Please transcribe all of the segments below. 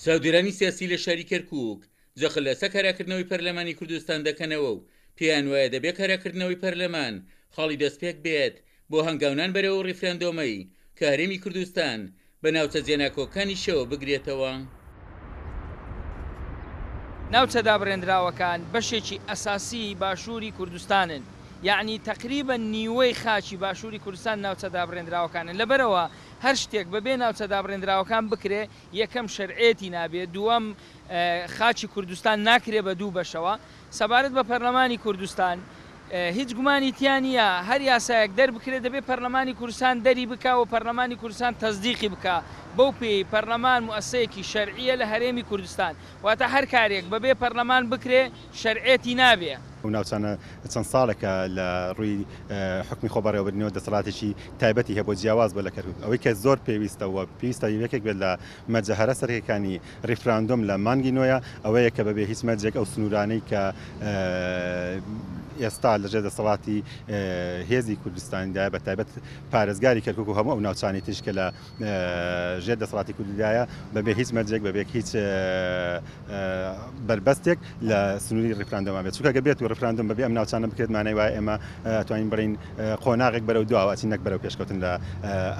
چاودێرانی سیاسی لە شاری کەرکووک جەخت لەسەر کاراکردنەوەی پەرلەمانی کوردستان دەکەنەوە و پێیان وایە دەبێت کاراکردنەوەی پەرلەمان خاڵی دەستپێک بێت بۆ هەنگاونان بەرەوە ڕیفرەندۆمەی کە هەرێمی کوردستان بە ناوچە جێناکۆکانی شەوە بگرێتەوە. ناوچە دابڕێنراوەکان بەشێکی ئەساسی باشووری کوردستانن، یعنی تقریبا نیوەی خاچی باشووری کوردستان ناوچە دابڕێنراوەکانن. لەبەرەوە هەر شتێک بەبێ ناوچە دابڕێنراوەکان بکرێ، یەکەم شەرعێتی نابێت، دووەم خاچی کوردستان ناکرێ بە دوو بەشەوە. سەبارەت بە پەرلەمانی کوردستان هیچ گومانی تیانە هەر یاسایەک دەربکرێت دەبێت پەرلەمانی کوردستان دەری بکە و پەرلەمانی کوردستان تەزدیقی بکە. بەو پێی پەرلەمان موسسەیەکی شەرعیە لە هەرێمی کوردستان، واتە هەر کارێک بەبێ پەرلەمان بکرێ شەرعێتی نابێ. ناوچانە چەند ساڵێکە لە ڕووی حکمی خۆبەڕێوەبردنەوە دەسەڵاتێکی تایبەتی هەیە بۆ جیاواز بە لە کەرکووک، ئەوەی کە زۆر پێویستەوە پێویستە یەکێک بێت لە مەرجە سەرەکیەکانی ریفراندۆم لە مانگی نوێیە، ئەوەیە کە بەبێ هیچ مەرجێک ئەو سنوورانەی کە ئێستا لەژێر دەسەڵاتی هێزی کوردستانیدایە بە تایبەت پارێزگاری کەرکووک و هەموو ئەو ناوچانی تش کە لە ژێر دەسەڵاتی کوردیدایە بەبێ هیچ مەرجێک بەبێ هیچ بربەستێک لە سنووری ریفراندۆما بێت، چونکە گەبێت و ریفراندۆم بەبێ ئەم ناوچانە بکرێت مانای وایە ئێمە توانین بڕین قۆناغێک بەرەو دواوە ئەچین نەک بەرەو پێشکەوتن لە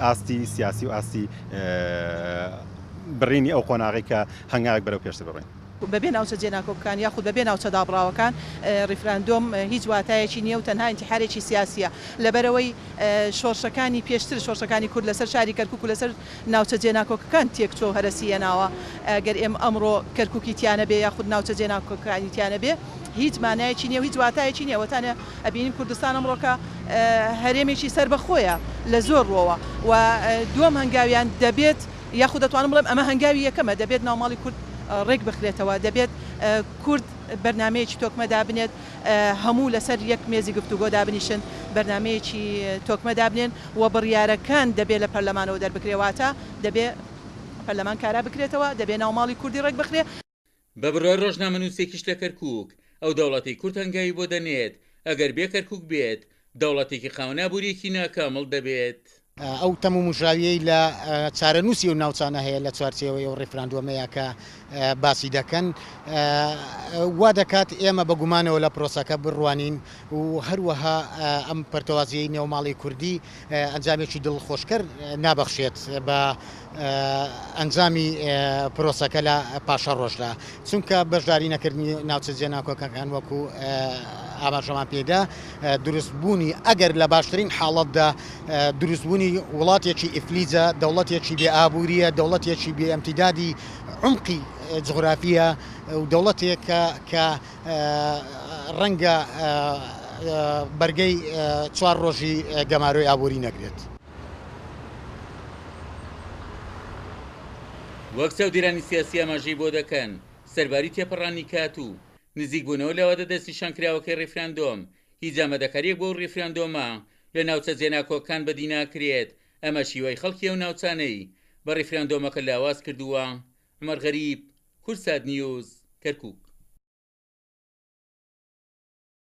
ئاستی سیاسی و ئاستی بڕینی ئەو قۆناغی کە هەنگاوێک بەرەو پێشتر بڕین. بەبێ ناوچە جێناکۆکان یاخود بەبێ ناوچە دابڕاوەکان ریفراندۆم هیچ واتایەکی نییە و تەنها ئینتیحارێکی سیاسیە. لەبەرەوەی شۆڕشەکانی پێشتر شۆڕشەکانی کورد لەسەر شاری کەرکووک و لەسەر ناوچە جێناکۆکەکان تێکچۆ هەرەسیەناوە. ئەگەر ئێمە ئەمڕۆ کەرکووکی تیانە بێ یاخود ناوچە جێناکۆکانی تیانە بێ هیچ مانایەکی نییە و هیچ واتایەکی نییە. وەتانە ئەبینین کوردستان ئەمڕۆکە هەرێمێکی سەر بەخۆیە لە زۆر ڕۆوە و دووەم هەنگاویان دەبێت یاخود دەتوانم بڵێم ئەمە هەنگاوی یەکەمە دەبێت ناوماڵی کورد ڕێک بخرێتەوە، دەبێت کورد بەرنمەیەکی تۆکمەدا بنێت، هەموو لەسەر یەک مێزی گفتوگۆ دابنیشن، بەرنمەیەکی تۆکمەدا بنێن و بڕیارەکان دەبێت لە پەرلەمانەوە دەربکرێواتە دەبێت پەرلەمان کارا بکرێتەوە، دەبێت ناوماڵی کوردی ڕێک بخرێ. بە بڕای ڕۆژنامەنووسێکیش لە کەرکووک ئەو دەوڵەتی کورد هەنگاوی بۆ دەنێت ئەگەر بێ کەرکووک بێت دەوڵەتێکی خاونابووریەکی ناکامڵ دەبێت. ئەو تەموو مژاویەی لە چارەنووسی و ناوچانە هەیە لە چوارچێوەی و ڕێفراندۆمەیە کە باسی دەکەن، وا دەکات ئێمە بە گومانەوە لە پرۆسەکە بڕوانین و هەروەها ئەم پەرتەوازیەی نێوماڵی کوردی ئەنجامێکی دڵخۆشکەر نابەخشێت بە ئەنجامی پرۆسەکە لە پاشە ڕۆژدا، چونکە بەشداری نەکردنی ناوچە جێناکۆکەکان وەکو ئاماژەمان پێدا دروستبوونی ئەگەر لە باشترین حاڵەتدا دروستبوونی وڵاتێکی ئیفلیجە، دەوڵەتێکی بێئابووریە، دەوڵەتێکی بێئەمتیدادی عمقی جغرافیە و دەوڵەتێکە کە ڕەنگە بەرگەی 4 ڕۆژی گەماروی ئابووری نەگرێت. وەک چاودێرانی سیاسی ئاماژەی بۆ دەکەن سەرباری تێپەڕانی کات و نزیک بوونەوە لەوەدا دەستی شانکراوەکەی ڕێفراندۆم هیچ ئامادەکاریەک بۆ ڕێفراندۆمە لە ناوچە جێناکۆکان بەدی ناکرێت. ئەمە شیوەی خەڵکی ئەو ناوچانەی بە ڕێفراندۆمەکە لاواز کردووە. عومەر غەریب، کورسات نیوز، کەرکووک.